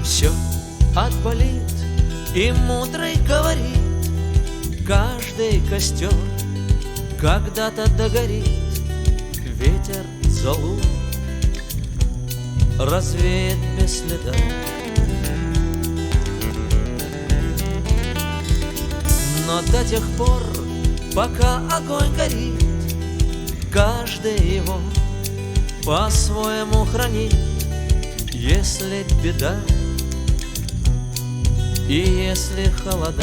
все отболит, и мудрый говорит: каждый костер когда-то догорит, ветер золу развеет без следа. Но до тех пор, пока огонь горит, каждый его по-своему хранит. Если беда и если холода,